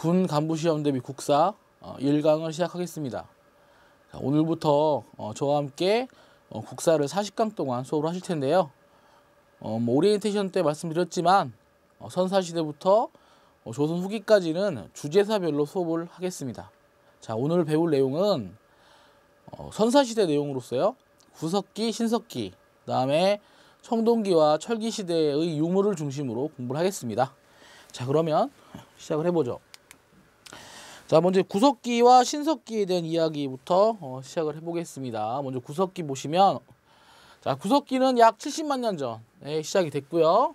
군 간부시험 대비 국사 1강을 시작하겠습니다. 자, 오늘부터 저와 함께 국사를 40강 동안 수업을 하실 텐데요. 오리엔테이션 때 말씀드렸지만 선사시대부터 조선 후기까지는 주제사별로 수업을 하겠습니다. 자, 오늘 배울 내용은 선사시대 내용으로서요. 구석기, 신석기, 그 다음에 청동기와 철기시대의 유물을 중심으로 공부를 하겠습니다. 자, 그러면 시작을 해보죠. 자, 먼저 구석기와 신석기에 대한 이야기부터 시작을 해보겠습니다. 먼저 구석기 보시면, 자, 구석기는 약 70만 년 전에 시작이 됐고요.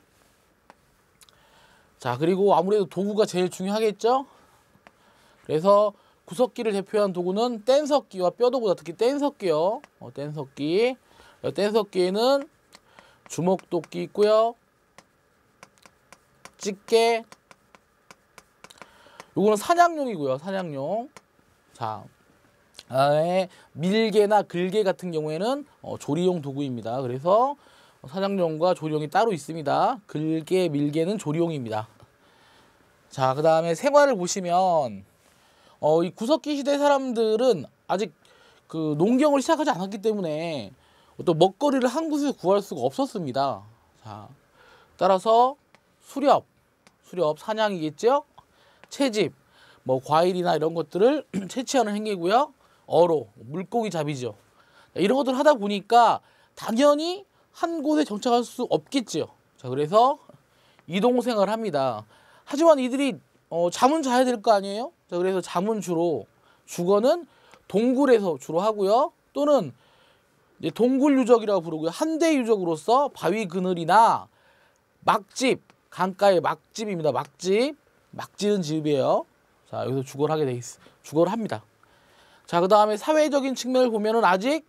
자, 그리고 아무래도 도구가 제일 중요하겠죠. 그래서 구석기를 대표한 도구는 뗀석기와 뼈도구다. 특히 뗀석기요. 뗀석기. 뗀석기에는 주먹도끼 있고요. 집게. 요거는 사냥용이고요. 사냥용. 자, 밀개나 글개 같은 경우에는 조리용 도구입니다. 그래서 사냥용과 조리용이 따로 있습니다. 글개, 밀개는 조리용입니다. 자, 그 다음에 생활을 보시면 이 구석기 시대 사람들은 아직 그 농경을 시작하지 않았기 때문에 어떤 먹거리를 한 곳에서 구할 수가 없었습니다. 자, 따라서 수렵 사냥이겠죠. 채집, 뭐 과일이나 이런 것들을 채취하는 행위고요. 어로, 물고기 잡이죠. 이런 것들을 하다 보니까 당연히 한 곳에 정착할 수 없겠죠. 자, 그래서 이동생활을 합니다. 하지만 이들이 잠은 자야 될 거 아니에요. 자, 그래서 잠은 주로 주거는 동굴에서 주로 하고요. 또는 이제 동굴 유적이라고 부르고요. 한대 유적으로서 바위 그늘이나 막집, 강가의 막집입니다. 막 지은 집이에요. 자, 여기서 주거를 합니다. 자, 그 다음에 사회적인 측면을 보면은 아직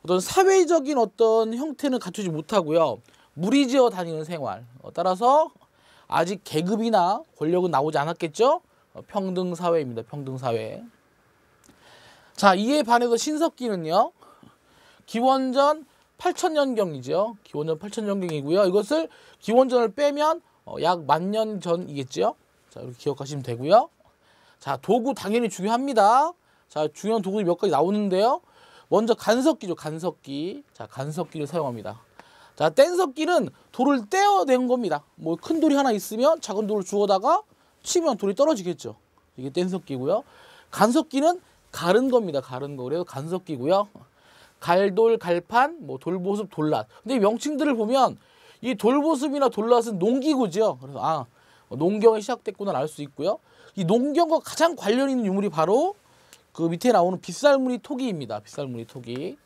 어떤 사회적인 어떤 형태는 갖추지 못하고요. 무리지어 다니는 생활. 따라서 아직 계급이나 권력은 나오지 않았겠죠. 평등사회입니다. 평등사회. 자, 이에 반해서 신석기는요. 기원전 8000년경이죠. 기원전 8000년경이고요. 이것을 기원전을 빼면 약 10,000년 전이겠죠. 자, 이렇게 기억하시면 되고요. 자, 도구 당연히 중요합니다. 자, 중요한 도구들이 몇 가지 나오는데요. 먼저 간석기죠. 간석기. 자, 간석기를 사용합니다. 자, 뗀석기는 돌을 떼어낸 겁니다. 뭐 큰 돌이 하나 있으면 작은 돌을 주워다가 치면 돌이 떨어지겠죠. 이게 뗀석기고요. 간석기는 가른 겁니다. 가른 거. 그래서 간석기고요. 갈돌, 갈판, 뭐 돌보습, 돌랏. 근데 이 명칭들을 보면 이 돌보습이나 돌랏은 농기구죠. 그래서 농경이 시작됐구나 알 수 있고요. 이 농경과 가장 관련 있는 유물이 바로 그 밑에 나오는 빗살무늬 토기입니다. 빗살무늬 토기.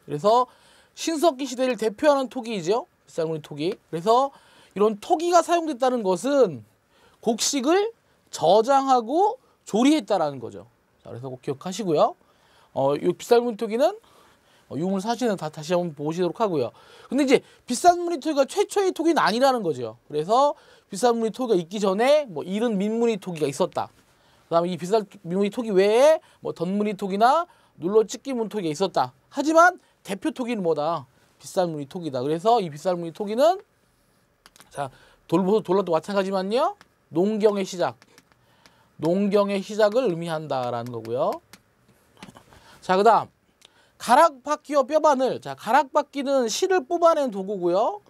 그래서 신석기 시대를 대표하는 토기이죠. 빗살무늬 토기. 그래서 이런 토기가 사용됐다는 것은 곡식을 저장하고 조리했다라는 거죠. 자, 그래서 꼭 기억하시고요. 이 빗살무늬 토기는 유물 사진은 다시 한번 보시도록 하고요. 근데 이제 빗살무늬 토기가 최초의 토기는 아니라는 거죠. 그래서 빗살무늬 토기가 있기 전에 뭐 이른 민무늬 토기가 있었다. 그다음에 이 빗살무늬 토기 외에 뭐 덧무늬 토기나 눌러찍기 문토기가 있었다. 하지만 대표 토기는 뭐다? 빗살무늬 토기다. 그래서 이 빗살무늬 토기는 자, 돌보습 돌랏도 마찬가지만요. 농경의 시작을 의미한다라는 거고요. 자, 그다음 가락바퀴와 뼈바늘. 자, 가락바퀴는 실을 뽑아낸 도구고요.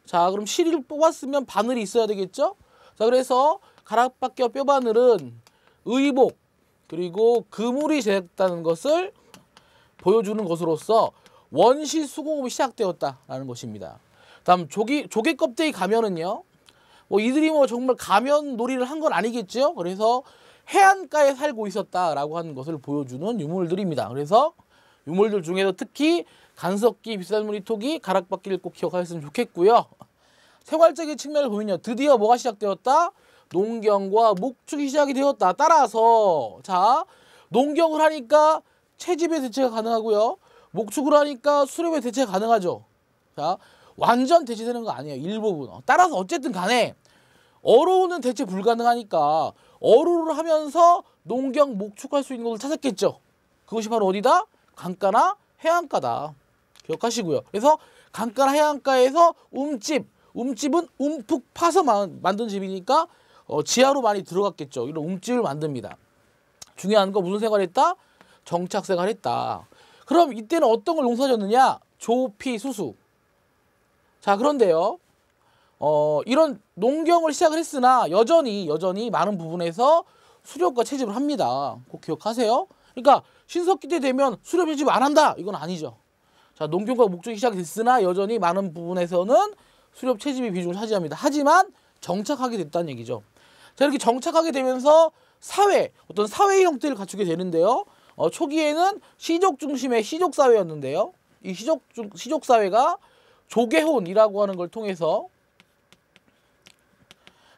자, 그럼 실을 뽑았으면 바늘이 있어야 되겠죠? 자, 그래서 가락바퀴와 뼈바늘은 의복 그리고 그물이 제작됐다는 것을 보여주는 것으로서 원시 수공업이 시작되었다라는 것입니다. 다음 조개 껍데기 가면은요. 뭐 이들이 뭐 정말 가면 놀이를 한 건 아니겠죠? 그래서 해안가에 살고 있었다라고 하는 것을 보여주는 유물들입니다. 그래서 유물들 중에서 특히 간석기, 빗살무늬 토기, 가락바퀴를 꼭 기억하셨으면 좋겠고요. 생활적인 측면을 보면요. 드디어 뭐가 시작되었다? 농경과 목축이 시작이 되었다. 따라서 자, 농경을 하니까 채집의 대체가 가능하고요. 목축을 하니까 수렵의 대체가 가능하죠. 자, 완전 대체되는 거 아니에요. 일부분. 따라서 어쨌든 간에 어로는 대체 불가능하니까 어로를 하면서 농경, 목축할 수 있는 것을 찾았겠죠. 그것이 바로 어디다? 강가나 해안가다. 기억하시고요. 그래서 강가나 해안가에서 움집은 움푹 파서 만든 집이니까 지하로 많이 들어갔겠죠. 이런 움집을 만듭니다. 중요한 거 무슨 생활했다? 정착 생활했다. 그럼 이때는 어떤 걸 농사졌느냐? 조피 수수. 자, 그런데요. 이런 농경을 시작을 했으나 여전히 많은 부분에서 수렵과 채집을 합니다. 꼭 기억하세요. 그러니까 신석기 때 되면 수렵 채집 안 한다. 이건 아니죠. 자, 농경과 목적이 시작됐으나 여전히 많은 부분에서는 수렵 채집이 비중을 차지합니다. 하지만 정착하게 됐다는 얘기죠. 자, 이렇게 정착하게 되면서 어떤 사회 형태를 갖추게 되는데요. 초기에는 시족 중심의 시족 사회였는데요. 이 시족 사회가 조개혼이라고 하는 걸 통해서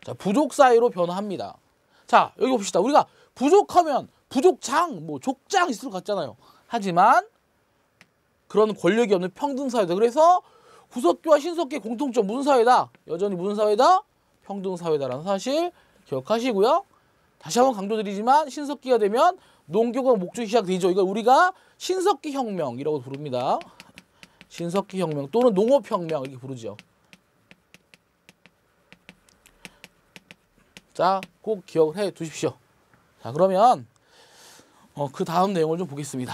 자, 부족 사회로 변화합니다. 자, 여기 봅시다. 우리가 부족하면 부족장, 뭐 족장 있을 것 같잖아요. 하지만 그런 권력이 없는 평등 사회다. 그래서 구석기와 신석기의 공통점 무슨 사회다? 여전히 무슨 사회다? 평등 사회다라는 사실 기억하시고요. 다시 한번 강조드리지만 신석기가 되면 농경과 목적이 시작되죠. 이걸 우리가 신석기 혁명이라고 부릅니다. 신석기 혁명 또는 농업혁명 이렇게 부르죠. 자, 꼭 기억을 해 두십시오. 자, 그러면 그 다음 내용을 좀 보겠습니다.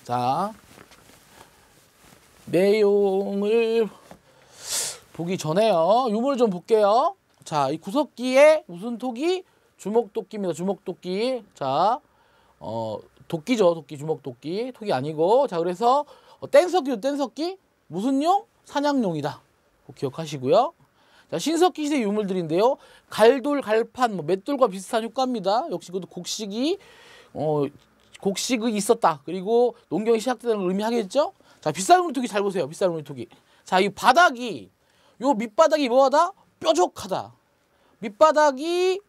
자, 내용을 보기 전에요. 유물 좀 볼게요. 자, 이 구석기에 무슨 토기? 주먹도끼입니다. 주먹도끼. 자, 도끼죠. 도끼, 주먹도끼. 토기 아니고. 자, 그래서 뗀석기도 뗀석기. 무슨 용? 사냥용이다. 꼭 기억하시고요. 자, 신석기 시대 유물들인데요. 갈돌, 갈판, 맷돌과 비슷한 효과입니다. 역시 그것도 곡식이 있었다. 그리고 농경이 시작되는 걸 의미하겠죠? 자, 빗살무늬토기 잘 보세요. 빗살무늬토기. 자, 이 바닥이 요 밑바닥이 뭐하다? 뾰족하다. 밑바닥이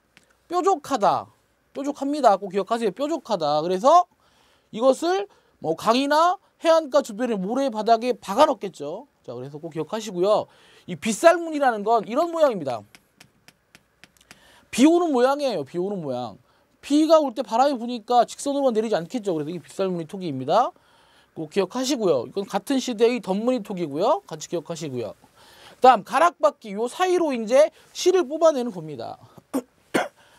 뾰족하다. 뾰족합니다. 꼭 기억하세요. 뾰족하다. 그래서 이것을 뭐 강이나 해안가 주변의 모래 바닥에 박아 넣겠죠. 자, 그래서 꼭 기억하시고요. 이 빗살무늬라는 건 이런 모양입니다. 비 오는 모양이에요. 비 오는 모양. 비가 올 때 바람이 부니까 직선으로만 내리지 않겠죠. 그래서 이게 빗살무늬 토기입니다. 꼭 기억하시고요. 이건 같은 시대의 덧무늬 토기고요. 같이 기억하시고요. 다음 가락바퀴 요 사이로 이제 실을 뽑아내는 겁니다.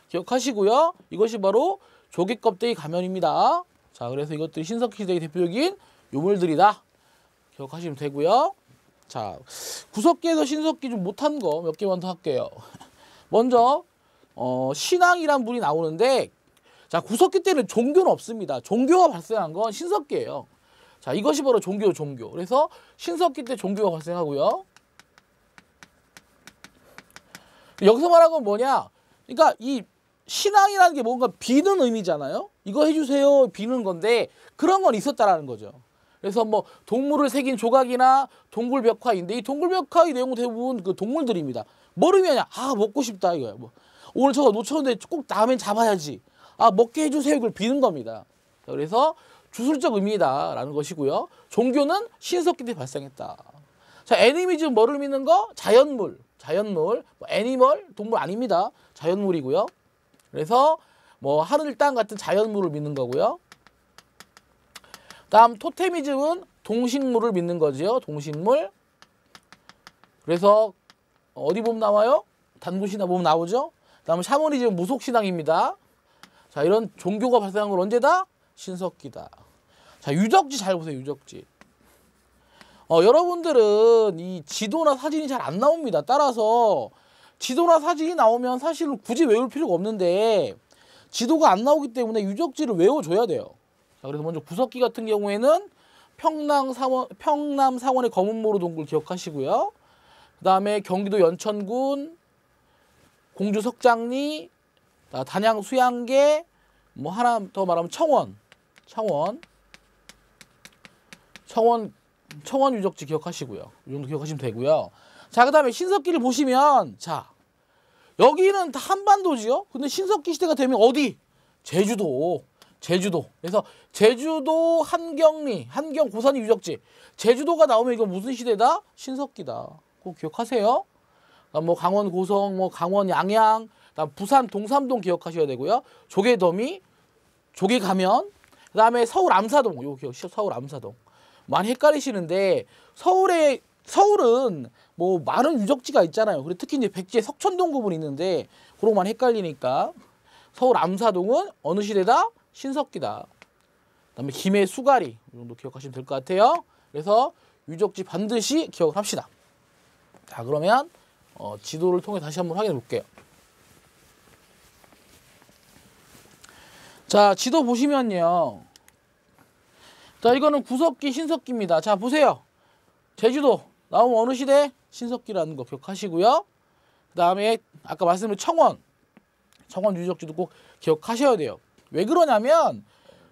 기억하시고요. 이것이 바로 조개껍데기 가면입니다. 자, 그래서 이것들이 신석기 시대의 대표적인 유물들이다. 기억하시면 되고요. 자, 구석기에서 신석기 좀 못한 거 몇 개만 더 할게요. 먼저 신앙이란 분이 나오는데, 자, 구석기 때는 종교는 없습니다. 종교가 발생한 건 신석기예요. 자, 이것이 바로 종교. 그래서 신석기 때 종교가 발생하고요. 여기서 말한 건 뭐냐? 그러니까 이 신앙이라는 게 뭔가 비는 의미잖아요. 이거 해주세요. 비는 건데 그런 건 있었다라는 거죠. 그래서 뭐 동물을 새긴 조각이나 동굴벽화인데 이 동굴벽화의 내용은 대부분 그 동물들입니다. 뭘 의미하냐? 아, 먹고 싶다 이거야. 뭐 오늘 저거 놓쳤는데 꼭 다음엔 잡아야지. 아, 먹게 해주세요. 이걸 비는 겁니다. 그래서 주술적 의미다라는 것이고요. 종교는 신석기 때 발생했다. 자, 애니미즘 뭐를 믿는 거? 자연물. 뭐 애니멀, 동물 아닙니다. 자연물이고요. 그래서 뭐 하늘, 땅 같은 자연물을 믿는 거고요. 다음 토테미즘은 동식물을 믿는 거지요. 동식물. 그래서 어디 보면 나와요? 단부신화 보면 나오죠. 다음 샤머니즘은 무속신앙입니다. 자, 이런 종교가 발생한 건 언제다? 신석기다. 자, 유적지 잘 보세요. 유적지. 여러분들은 이 지도나 사진이 잘 안 나옵니다. 따라서 지도나 사진이 나오면 사실은 굳이 외울 필요가 없는데 지도가 안 나오기 때문에 유적지를 외워줘야 돼요. 자, 그래서 먼저 구석기 같은 경우에는 평남 상원의 검은모루 동굴 기억하시고요. 그 다음에 경기도 연천군 공주 석장리, 단양 수양계, 뭐 하나 더 말하면 청원 유적지 기억하시고요. 이 정도 기억하시면 되고요. 자, 그 다음에 신석기를 보시면, 자, 여기는 다 한반도지요. 근데 신석기 시대가 되면 어디? 제주도. 그래서 제주도 한경 고산이 유적지. 제주도가 나오면 이거 무슨 시대다? 신석기다. 꼭 기억하세요. 뭐 강원 고성, 뭐 강원 양양, 부산 동삼동 기억하셔야 되고요. 조개더미, 조개가면, 그 다음에 서울 암사동. 이거 기억, 서울 암사동. 많이 헷갈리시는데 서울에 서울은 뭐 많은 유적지가 있잖아요. 그리고 특히 이제 백제 석천동 부분이 있는데 그런 것만 헷갈리니까 서울 암사동은 어느 시대다? 신석기다. 그다음에 김해 수가리 이 정도 기억하시면 될 것 같아요. 그래서 유적지 반드시 기억을 합시다. 자, 그러면 지도를 통해 다시 한번 확인해 볼게요. 자, 지도 보시면요. 자, 이거는 구석기, 신석기입니다. 자, 보세요. 제주도 나오면 어느 시대? 신석기라는 거 기억하시고요. 그 다음에 아까 말씀드린 청원 유적지도 꼭 기억하셔야 돼요. 왜 그러냐면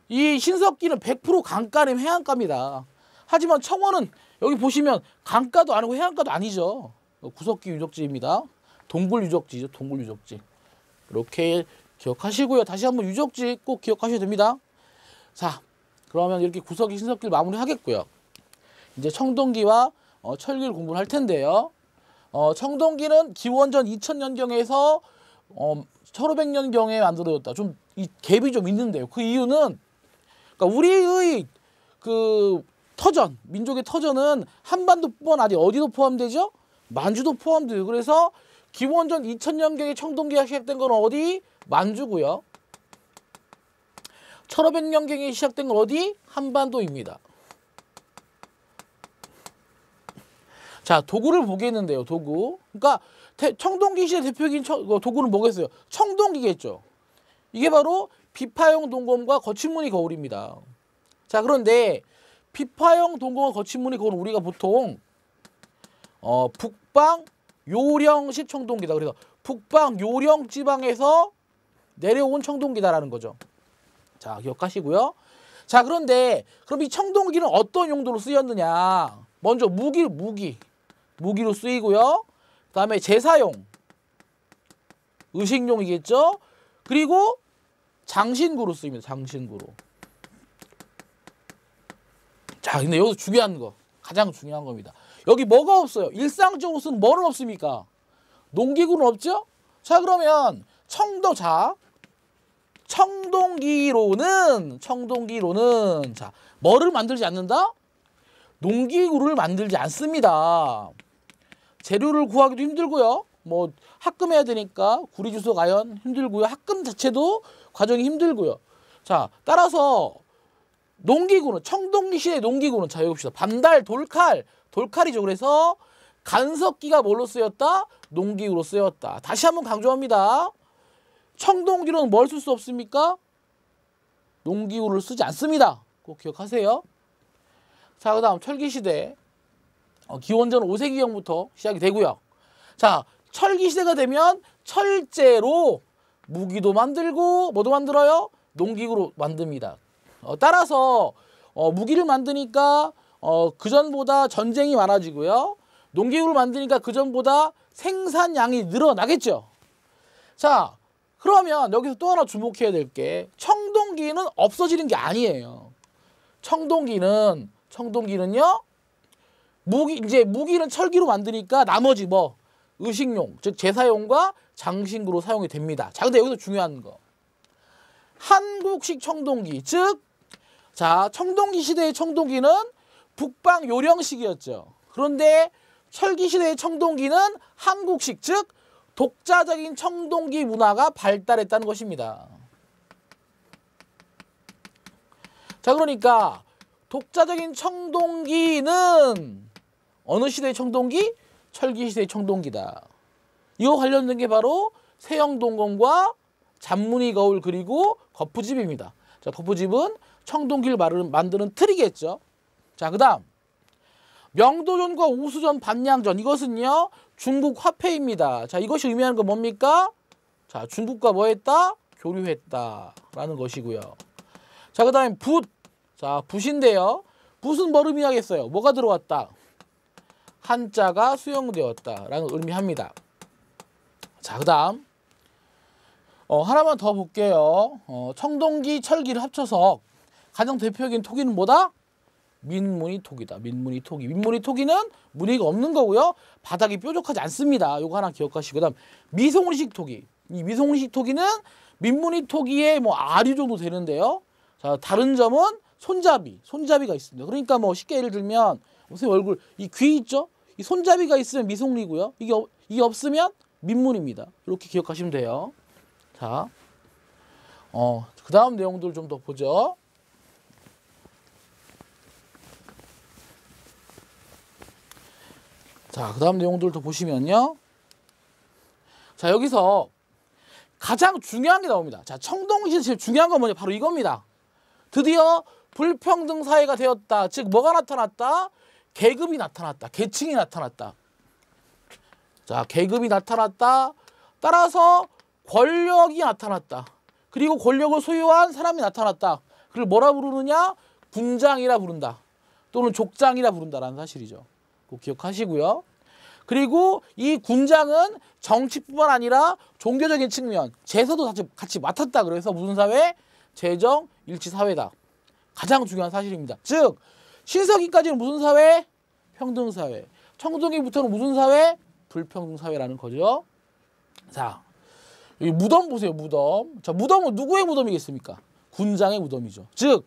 이 신석기는 100% 강가는 해안가입니다. 하지만 청원은 여기 보시면 강가도 아니고 해안가도 아니죠. 구석기 유적지입니다. 동굴 유적지죠. 동굴 유적지. 이렇게 기억하시고요. 다시 한번 유적지 꼭 기억하셔야 됩니다. 자, 그러면 이렇게 구석기, 신석기를 마무리하겠고요. 이제 청동기와 철기를 공부를 할 텐데요. 청동기는 기원전 2000년경에서 1500년경에 만들어졌다. 좀 이 갭이 좀 있는데요. 그 이유는 그러니까 우리의 그 터전, 민족의 터전은 한반도뿐만 아니라 어디도 포함되죠? 만주도 포함돼요. 그래서 기원전 2000년경에 청동기가 시작된 건 어디? 만주고요. 1500년경에 시작된 건 어디? 한반도입니다. 자, 도구를 보겠는데요. 도구. 그러니까 청동기 시대 대표적인 도구는 뭐겠어요? 청동기겠죠. 이게 바로 비파형 동검과 거친무늬 거울입니다. 자, 그런데 비파형 동검과 거친무늬 거울은 우리가 보통 북방 요령식 청동기다. 그래서 북방 요령 지방에서 내려온 청동기다라는 거죠. 자, 기억하시고요. 자, 그런데 그럼 이 청동기는 어떤 용도로 쓰였느냐? 먼저 무기로 쓰이고요. 그다음에 제사용, 의식용이겠죠. 그리고 장신구로 쓰입니다. 장신구로. 자, 근데 여기서 중요한 거, 가장 중요한 겁니다. 여기 뭐가 없어요? 일상적으로 쓰는 뭐는 없습니까? 농기구는 없죠? 자, 그러면 청동기로는 자, 뭐를 만들지 않는다? 농기구를 만들지 않습니다. 재료를 구하기도 힘들고요. 뭐 합금해야 되니까 구리주소 가연 힘들고요. 합금 자체도 과정이 힘들고요. 자, 따라서 농기구는 청동기 시대 농기구는 자, 여기 봅시다. 반달, 돌칼이죠. 그래서 간석기가 뭘로 쓰였다? 농기구로 쓰였다. 다시 한번 강조합니다. 청동기로는 뭘 쓸 수 없습니까? 농기구를 쓰지 않습니다. 꼭 기억하세요. 자, 그 다음 철기시대. 기원전 5세기경부터 시작이 되고요. 자, 철기시대가 되면 철제로 무기도 만들고 뭐도 만들어요? 농기구로 만듭니다. 따라서 무기를 만드니까 그전보다 전쟁이 많아지고요. 농기구를 만드니까 그전보다 생산량이 늘어나겠죠. 자, 그러면 여기서 또 하나 주목해야 될 게 청동기는 없어지는 게 아니에요. 청동기는요. 무기는 철기로 만드니까 나머지 뭐 의식용, 즉 제사용과 장신구로 사용이 됩니다. 자, 근데 여기서 중요한 거. 한국식 청동기, 즉 자, 청동기 시대의 청동기는 북방 요령식이었죠. 그런데 철기 시대의 청동기는 한국식, 즉 독자적인 청동기 문화가 발달했다는 것입니다. 자, 그러니까 독자적인 청동기는 어느 시대의 청동기? 철기 시대의 청동기다. 이거 관련된 게 바로 세형동검과 잔무늬 거울 그리고 거푸집입니다. 자, 거푸집은 청동기를 만드는 틀이겠죠. 자, 그 다음 명도전과 우수전, 반량전, 이것은요 중국 화폐입니다. 자, 이것이 의미하는 건 뭡니까? 자, 중국과 뭐 했다? 교류했다라는 것이고요. 자, 그 다음에 붓. 자, 붓인데요. 붓은 뭘 의미하겠어요? 뭐가 들어왔다? 한자가 수용되었다라는 의미합니다. 자, 그 다음 하나만 더 볼게요. 청동기, 철기를 합쳐서 가장 대표적인 토기는 뭐다? 민무늬 토기다. 민무늬 토기. 민무늬 토기는 무늬가 없는 거고요. 바닥이 뾰족하지 않습니다. 요거 하나 기억하시고, 그다음 미송리식 토기. 이 미송리식 토기는 민무늬 토기의 뭐 아류 정도 되는데요. 자, 다른 점은 손잡이가 있습니다. 그러니까 뭐 쉽게 예를 들면 무슨 얼굴 이 귀 있죠? 이 손잡이가 있으면 미송리고요. 이게 없으면 민문입니다. 이렇게 기억하시면 돼요. 자, 그 다음 내용들 좀 더 보죠. 자, 그 다음 내용들 더 보시면요. 자, 여기서 가장 중요한 게 나옵니다. 자, 청동시대 제일 중요한 건 뭐냐? 바로 이겁니다. 드디어 불평등 사회가 되었다. 즉 뭐가 나타났다? 계급이 나타났다. 계층이 나타났다. 자, 계급이 나타났다. 따라서 권력이 나타났다. 그리고 권력을 소유한 사람이 나타났다. 그걸 뭐라 부르느냐? 군장이라 부른다. 또는 족장이라 부른다라는 사실이죠. 꼭 기억하시고요. 그리고 이 군장은 정치뿐만 아니라 종교적인 측면, 제서도 같이 맡았다. 그래서 무슨 사회? 재정 일치 사회다. 가장 중요한 사실입니다. 즉 신석기까지는 무슨 사회? 평등 사회. 청동기부터는 무슨 사회? 불평등 사회라는 거죠. 자, 여기 무덤 보세요. 무덤. 자, 무덤은 누구의 무덤이겠습니까? 군장의 무덤이죠. 즉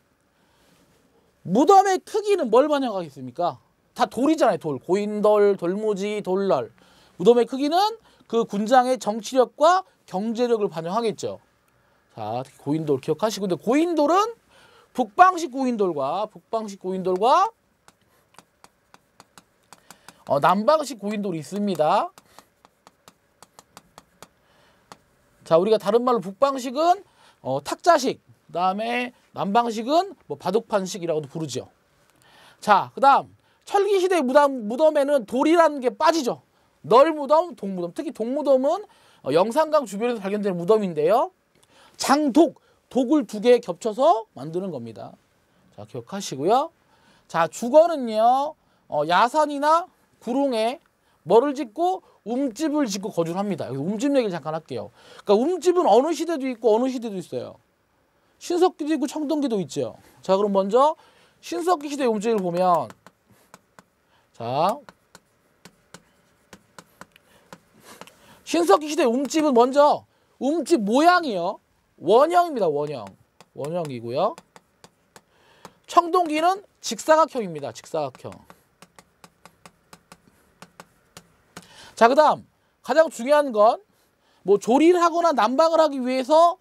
무덤의 크기는 뭘 반영하겠습니까? 다 돌이잖아요. 돌. 고인돌, 돌무지, 돌날. 무덤의 크기는 그 군장의 정치력과 경제력을 반영하겠죠. 자, 고인돌 기억하시고, 근데 고인돌은 북방식 고인돌과 남방식 고인돌이 있습니다. 자, 우리가 다른 말로 북방식은 탁자식, 그다음에 남방식은 뭐 바둑판식이라고도 부르죠. 자, 그다음 철기시대 무덤에는 돌이라는 게 빠지죠. 널무덤, 동무덤. 특히 동무덤은 영산강 주변에서 발견되는 무덤인데요. 장독, 독을 2개 겹쳐서 만드는 겁니다. 자, 기억하시고요. 자, 주거는요. 야산이나 구릉에 뭐를 짓고? 움집을 짓고 거주를 합니다. 여기 움집 얘기를 잠깐 할게요. 그러니까 움집은 어느 시대도 있고 어느 시대도 있어요. 신석기도 있고 청동기도 있죠. 자, 그럼 먼저 신석기 시대 움집을 보면, 자, 신석기 시대 움집은 먼저 움집 모양이요. 원형입니다. 원형이고요. 청동기는 직사각형입니다. 직사각형. 자, 그 다음 가장 중요한 건 뭐 조리를 하거나 난방을 하기 위해서,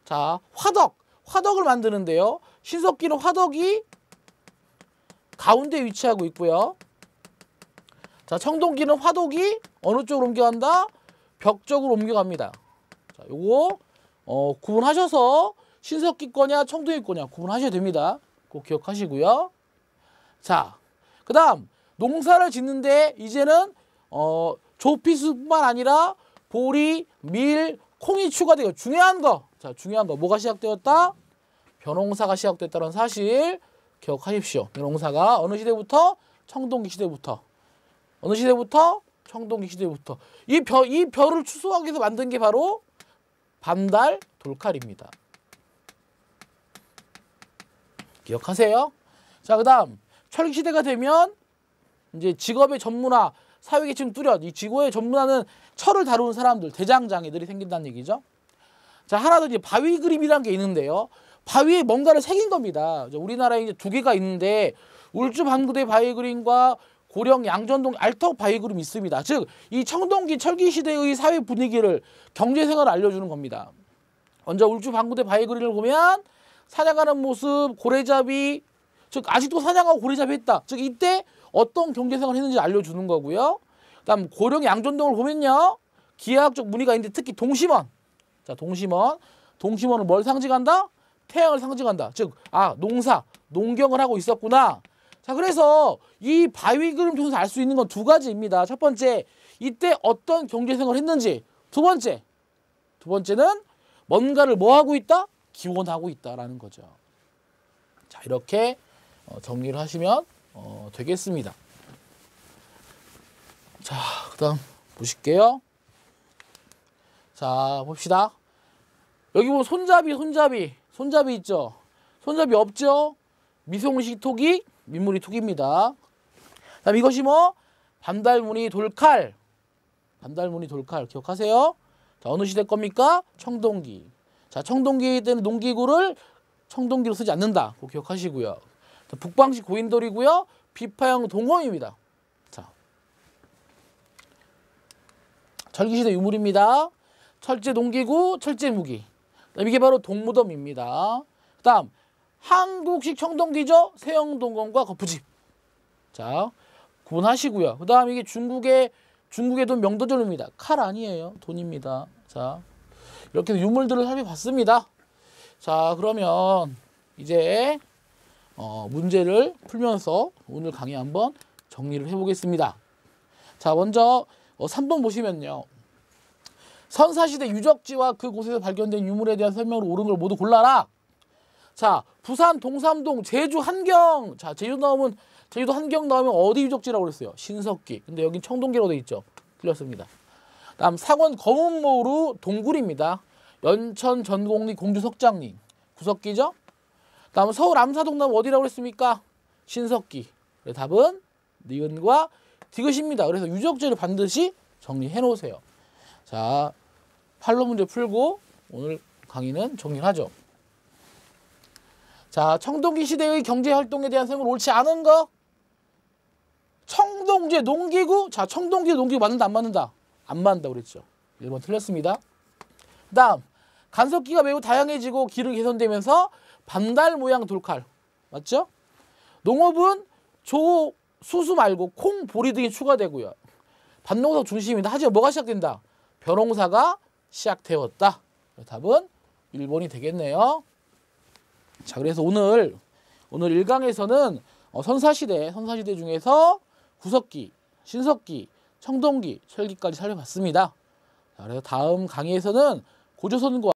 자, 화덕을 만드는데요. 신석기는 화덕이 가운데 위치하고 있고요. 자, 청동기는 화덕이 어느 쪽으로 옮겨간다? 벽 쪽으로 옮겨갑니다. 자, 요거 구분하셔서 신석기 거냐 청동기 거냐 구분하셔야 됩니다. 꼭 기억하시고요. 자, 그 다음 농사를 짓는데 이제는 조피수뿐만 아니라 보리, 밀, 콩이 추가되고, 중요한 거 뭐가 시작되었다? 벼농사가 시작됐다는 사실 기억하십시오. 벼농사가 어느 시대부터? 청동기 시대부터. 어느 시대부터? 청동기 시대부터. 이 벼를 추수하기 위해서 만든 게 바로 반달 돌칼입니다. 기억하세요? 자, 그 다음 철기 시대가 되면 이제 직업의 전문화, 사회계층 뚜렷, 이 직업의 전문화는 철을 다루는 사람들, 대장장이들이 생긴다는 얘기죠. 자, 하나 더 이제 바위 그림이라는 게 있는데요. 바위에 뭔가를 새긴 겁니다. 우리나라에 이제 2개가 있는데 울주 반구대 바위 그림과 고령 양전동 알턱 바위 그림이 있습니다. 즉, 이 청동기 철기 시대의 사회 분위기를, 경제생활을 알려주는 겁니다. 먼저 울주 반구대 바위 그림을 보면 사냥하는 모습, 고래잡이, 즉 아직도 사냥하고 고래잡이 했다. 즉 이때 어떤 경제생활을 했는지 알려주는 거고요. 그다음 고령 양전동을 보면요. 기하학적 무늬가 있는데 특히 동심원. 자, 동심원은 뭘 상징한다? 태양을 상징한다. 즉, 농경을 하고 있었구나. 자, 그래서 이 바위 그림 통해서 알 수 있는 건 2가지입니다. 첫 번째, 이때 어떤 경제생활을 했는지. 두 번째는 뭔가를 뭐 하고 있다? 기원하고 있다라는 거죠. 자, 이렇게 정리를 하시면 되겠습니다. 자, 그 다음 보실게요. 자, 봅시다. 여기 보면 손잡이 있죠? 손잡이 없죠? 미송식 토기, 민무리 토기입니다. 그다음 이것이 뭐? 반달무늬 돌칼. 기억하세요? 자, 어느 시대 겁니까? 청동기. 자, 청동기 때는 농기구를 청동기로 쓰지 않는다. 그거 기억하시고요. 북방식 고인돌이고요. 비파형 동검입니다. 자, 절기시대 유물입니다. 철제 농기구, 철제 무기. 이게 바로 동무덤입니다. 그 다음 한국식 청동기죠. 세영동검과 거푸집. 자, 구분하시고요. 그 다음 이게 중국의 돈 명도전입니다. 칼 아니에요. 돈입니다. 자, 이렇게 유물들을 살펴봤습니다. 자, 그러면 이제 문제를 풀면서 오늘 강의 한번 정리를 해보겠습니다. 자, 먼저 3번 보시면요. 선사시대 유적지와 그곳에서 발견된 유물에 대한 설명으로 옳은 걸 모두 골라라. 자, 부산 동삼동 제주 한경. 자, 제주도 한경 나오면 어디 유적지라고 그랬어요? 신석기. 근데 여긴 청동기로 돼 있죠. 틀렸습니다. 다음 상원 검은모루 동굴입니다. 연천 전곡리 공주 석장리 구석기죠. 다음 서울 암사동 나오면 어디라고 그랬습니까? 신석기. 답은 니은과 디귿입니다. 그래서 유적지를 반드시 정리해 놓으세요. 자, 8로 문제 풀고 오늘 강의는 정리하죠. 자, 청동기 시대의 경제활동에 대한 설명을 옳지 않은 거. 청동제 농기구. 자, 청동기 농기구 맞는다 안 맞는다? 안 맞는다 그랬죠. 1번 틀렸습니다. 그 다음 간섭기가 매우 다양해지고 기름이 개선되면서 반달 모양 돌칼. 맞죠? 농업은 조, 수수 말고 콩, 보리 등이 추가되고요. 밭농사 중심입니다. 하지만 뭐가 시작된다? 벼농사가 시작되었다. 답은 1번이 되겠네요. 자, 그래서 오늘 1강에서는 선사시대 중에서 구석기, 신석기, 청동기, 철기까지 살펴봤습니다. 자, 그래서 다음 강의에서는 고조선과